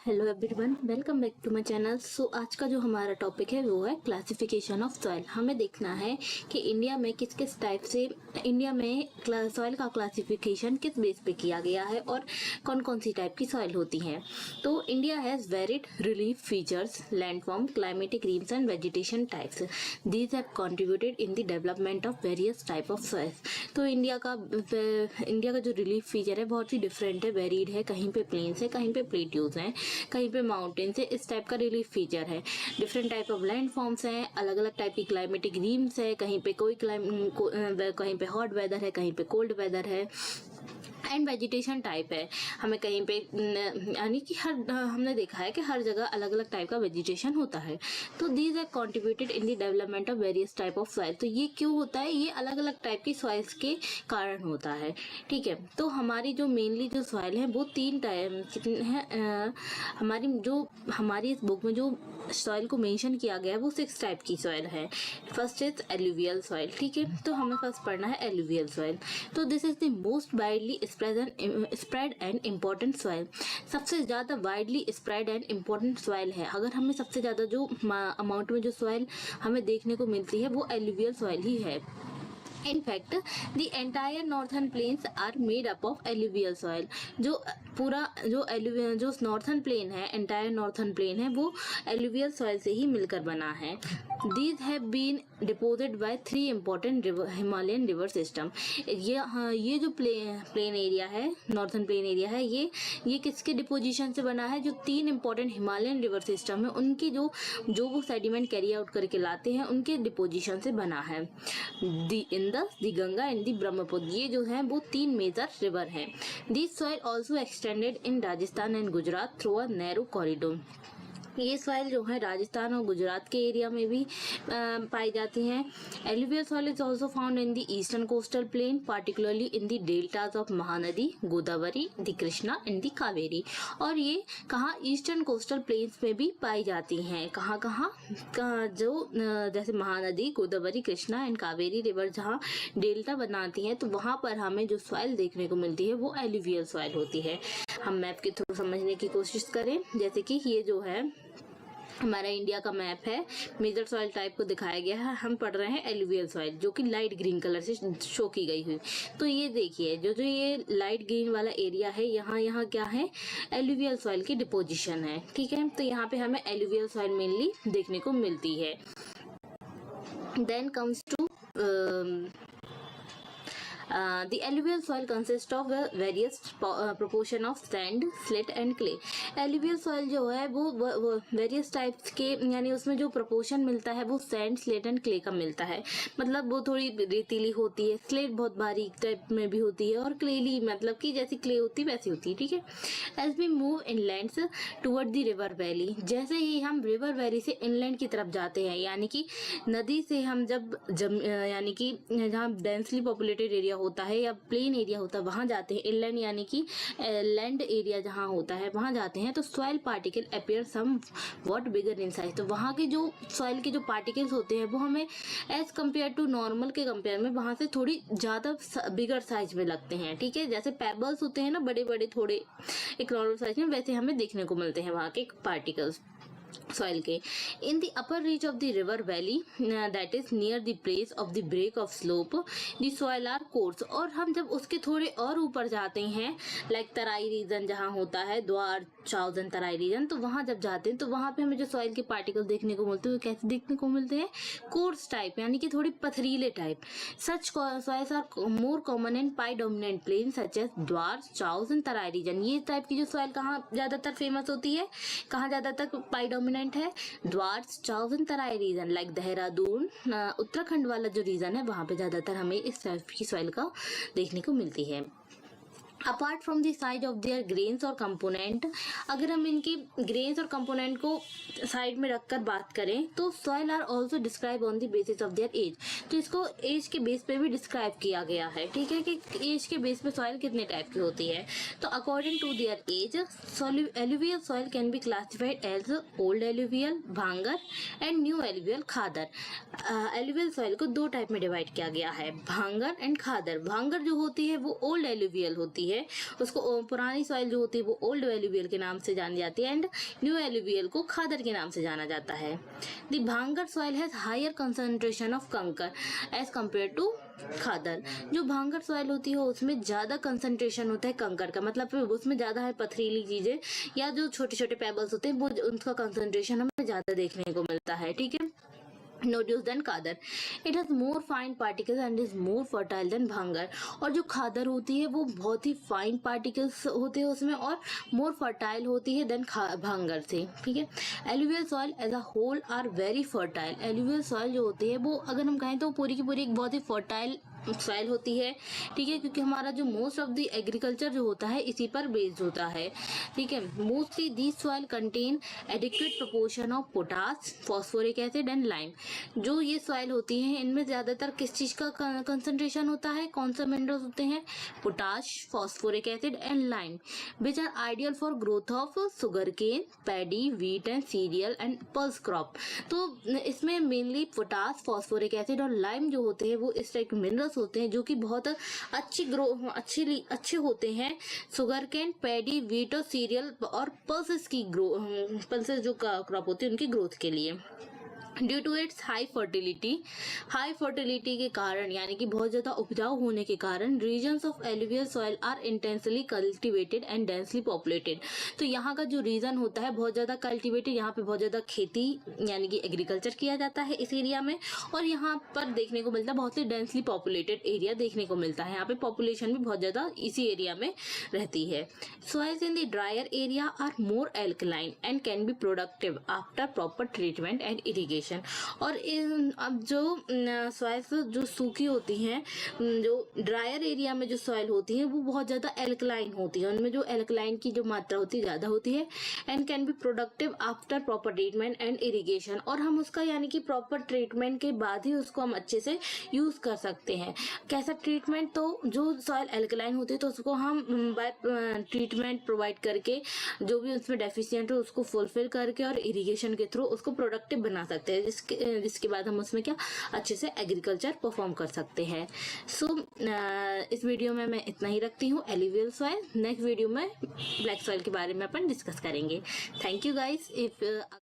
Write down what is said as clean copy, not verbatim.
Hello everyone, welcome back to my channel. So आज का जो हमारा टॉपिक है वो है क्लासिफिकेशन ऑफ सॉइल। हमें देखना है कि इंडिया में किस किस टाइप से इंडिया में सॉइल का क्लासिफिकेशन किस बेस पे किया गया है और कौन कौन सी टाइप की सॉइल होती हैं। तो India has varied relief features, landform, climatic regions and vegetation types. These have contributed in the development of various type of soils. तो इंडिया का जो रिलीफ फीचर है बहुत ही डिफरेंट है, वेरीड है। कहीं पे प्लेन्स है, कहीं पे प्लेट्यूज हैं, कहीं पे माउंटेन्स है। इस टाइप का रिलीफ फीचर है। Different type of land forms हैं, अलग अलग टाइप की क्लाइमेटिक रीम्स है। कहीं पे कहीं पे हॉट वेदर है, कहीं पे कोल्ड वेदर है। एंड वेजिटेशन टाइप है, हमें कहीं पे यानी कि हमने देखा है कि हर जगह अलग अलग टाइप का वेजिटेशन होता है। तो these are contributed in the development of various type of soil. तो ये क्यों होता है? ये अलग अलग टाइप की सॉइल्स के कारण होता है। ठीक है, तो हमारी जो मेनली जो सॉइल है वो तीन टाइप है। हमारी इस बुक में जो सॉइल को मेंशन किया गया है वो 6 टाइप की सॉइल है। First is alluvial soil. ठीक है, तो हमें फर्स्ट पढ़ना है एलुवियल सॉइल। तो this is the most widely spread and important soil. सबसे ज़्यादा widely spread and important soil है। अगर हमें सबसे ज़्यादा जो अमाउंट में जो सॉइल हमें देखने को मिलती है वो एलुवियल सॉइल ही है। In fact, the entire northern plains are made up of alluvial soil. जो नॉर्थन प्लेन है, एंटायर नॉर्थन प्लेन है, वो एलुवियल सॉइल से ही मिलकर बना है। These have been deposited by 3 important Himalayan river system. ये जो प्लेन एरिया है, नॉर्थन प्लेन एरिया है, ये किसके डिपोजिशन से बना है? जो 3 इंपॉर्टेंट हिमालयन रिवर सिस्टम है उनकी जो वो सेडिमेंट कैरी आउट करके लाते हैं उनके डिपोजिशन से बना है। दी गंगा एंड दी ब्रह्मपुत्र, ये जो है वो 3 मेजर रिवर हैं। This soil also extended in Rajasthan and Gujarat through a narrow corridor. ये सॉइल जो है राजस्थान और गुजरात के एरिया में भी पाई जाती हैं। Alluvial soil is also found in the eastern coastal plain, particularly in the deltas of Mahanadi, Godavari, the Krishna and the Kaveri. और ये कहाँ? ईस्टर्न कोस्टल प्लेन्स में भी पाई जाती हैं। कहाँ जो जैसे महानदी, गोदावरी, कृष्णा एंड कावेरी रिवर जहाँ डेल्टा बनाती हैं तो वहाँ पर हमें जो सॉइल देखने को मिलती है वो एलुवियल सॉइल होती है। हम मैप के थ्रू समझने की कोशिश करें। जैसे कि ये जो है हमारा इंडिया का मैप है, मेजर सॉइल टाइप को दिखाया गया है। हम पढ़ रहे हैं एलुवियल सॉइल, जो कि लाइट ग्रीन कलर से शो की गई हुई। तो ये देखिए, जो ये लाइट ग्रीन वाला एरिया है, यहाँ क्या है? एलुवियल सॉइल की डिपोजिशन है। ठीक है, तो यहाँ पे हमें एलुवियल सॉइल मेनली देखने को मिलती है। Then comes to the alluvial soil consists of various proportion of sand, slate and clay. alluvial soil जो है वो various types के, यानी उसमें जो proportion मिलता है वो sand, slate and clay का मिलता है। मतलब वो थोड़ी रेतीली होती है, स्लेट बहुत बारीक टाइप में भी होती है, और क्लेली मतलब कि जैसी क्ले होती है वैसी होती है। ठीक है, as we move inlands toward the river valley, जैसे ही हम रिवर वैली से इनलैंड की तरफ जाते हैं, यानी कि नदी से हम जब यानी कि जहाँ डेंसली पॉपुलेटेड एरिया होता है या प्लेन एरिया होता है वहां जाते हैं, इनलैंड यानी कि लैंड एरिया जहां होता है वहां जाते हैं, तो soil particle appear somewhat bigger in size. तो वहां के जो सॉइल के जो पार्टिकल्स होते हैं वो हमें एज कम्पेयर टू नॉर्मल के कंपेयर में वहां से थोड़ी ज्यादा बिगर साइज में लगते हैं। ठीक है, जैसे पेबल्स होते हैं ना बड़े बड़े, थोड़े एक नॉर्मल साइज में, वैसे हमें देखने को मिलते हैं वहां के पार्टिकल्स सॉइल के। In the upper reach of the river valley that is near the place of the break of slope the soil are coarse. और हम जब उसके थोड़े और ऊपर जाते हैं, लाइक तराई रीजन जहाँ होता है, द्वार, चाउजन, तराई रीजन, तो वहां जब जाते हैं तो वहां पे हमें जो सॉइल के पार्टिकल देखने को मिलते हैं कैसे देखने को मिलते हैं? कोर्स टाइप, यानी कि थोड़ी पथरीले type. Such soils are more common in piedmont plain such as Duars, चाउजन, तराई रीजन। ये टाइप की जो सॉइल कहाँ ज्यादातर फेमस होती है, कहाँ ज्यादातर पाई डोमिनेंट है? द्वार्स, चाउजन, तराई रीजन, लाइक देहरादून, उत्तराखंड वाला जो रीजन है वहां पे ज्यादातर हमें इस टाइप की सॉइल का देखने को मिलती है। Apart from the size of their grains और कंपोनेंट, अगर हम इनके ग्रेन्स और कंपोनेंट को साइड में रखकर बात करें तो soil are also describe on the basis of their age. तो इसको एज के बेस पे भी डिस्क्राइब किया गया है। ठीक है, कि एज के बेस पे सॉइल कितने टाइप की होती है। तो according to their age, alluvial soil can be classified as old alluvial, bhangar and new alluvial, khadar. Alluvial soil को 2 टाइप में डिवाइड किया गया है, भांगर एंड खादर। भांगर जो होती है वो ओल्ड एलुवियल होती है, है उसको पुरानी सॉइल जो होती है वो ओल्ड एलुवियल के नाम से जानी जाती है एंड न्यू एलुवियल को खादर के नाम से जाना जाता है। The bhangar soil has higher concentration of kankar as compare to khadar. जो भांगर सॉइल होती है उसमें ज्यादा कंसंट्रेशन होता है कंकर का, मतलब उसमें ज्यादा है पथरीली चीजें या जो छोटे छोटे पेबल्स होते हैं वो उनका कंसंट्रेशन हमें ज्यादा देखने को मिलता है। ठीक है, nodules than khadar. It has more fine particles and is more fertile than bhangar. और जो खादर होती है वो बहुत ही फाइन पार्टिकल्स होते हैं उसमें और मोर फर्टाइल होती है देन भांगर से। ठीक है, alluvial soil as a whole are very fertile. Alluvial soil जो होती है वो अगर हम कहें तो पूरी की पूरी एक बहुत ही फर्टाइल सॉइल होती है। ठीक है, क्योंकि हमारा जो मोस्ट ऑफ द एग्रीकल्चर जो होता है इसी पर बेस्ड होता है। ठीक है, mostly this soil contain adequate proportion of potash, phosphoric acid and lime. जो ये सॉइल होती है इनमें ज्यादातर किस चीज का कंसंट्रेशन होता है, कौन सा मिनरल्स होते हैं, potash, phosphoric acid and lime, which are ideal for growth of sugarcane, paddy, wheat and cereal and pulse crop. तो इसमें मेनली पोटास, फॉस्फोरिक एसिड और लाइम जो होते हैं वो इस टाइप के मिनरल्स होते हैं जो कि बहुत अच्छे होते हैं सुगर केन, पैडी, व्हीट और सीरियल और पल्सेस की पल्सेस जो क्रॉप होती है उनकी ग्रोथ के लिए। Due to its high fertility के कारण यानी कि बहुत ज्यादा उपजाऊ होने के कारण regions of alluvial soil are intensely cultivated and densely populated. तो यहाँ का जो रीजन होता है बहुत ज्यादा कल्टिवेटेड, यहाँ पे बहुत ज्यादा खेती यानी कि एग्रीकल्चर किया जाता है इस एरिया में और यहाँ पर देखने को मिलता है बहुत ही डेंसली पॉपुलेटेड एरिया देखने को मिलता है। यहाँ पे पॉपुलेशन भी बहुत ज्यादा इसी एरिया में रहती है। Soils in the drier area are more alkaline and can be productive after proper treatment and irrigation. और अब जो सॉइल्स जो सूखी होती हैं, जो ड्रायर एरिया में जो सॉइल होती है वो बहुत ज्यादा एल्कलाइन होती है, उनमें जो एल्कलाइन की जो मात्रा होती है ज्यादा होती है and can be productive after proper treatment and irrigation. और हम उसका यानी कि प्रॉपर ट्रीटमेंट के बाद ही उसको हम अच्छे से यूज कर सकते हैं। कैसा ट्रीटमेंट, तो जो सॉइल एल्कलाइन होती है तो उसको हम बाय ट्रीटमेंट प्रोवाइड करके जो भी उसमें डेफिशिएंट हो उसको फुलफिल करके और इरिगेशन के थ्रू उसको प्रोडक्टिव बना सकते हैं, जिसके बाद हम उसमें क्या अच्छे से एग्रीकल्चर परफॉर्म कर सकते हैं। सो इस वीडियो में मैं इतना ही रखती हूँ एलुवियल सॉइल। नेक्स्ट वीडियो में ब्लैक सॉइल के बारे में अपन डिस्कस करेंगे। Thank you guys. इफ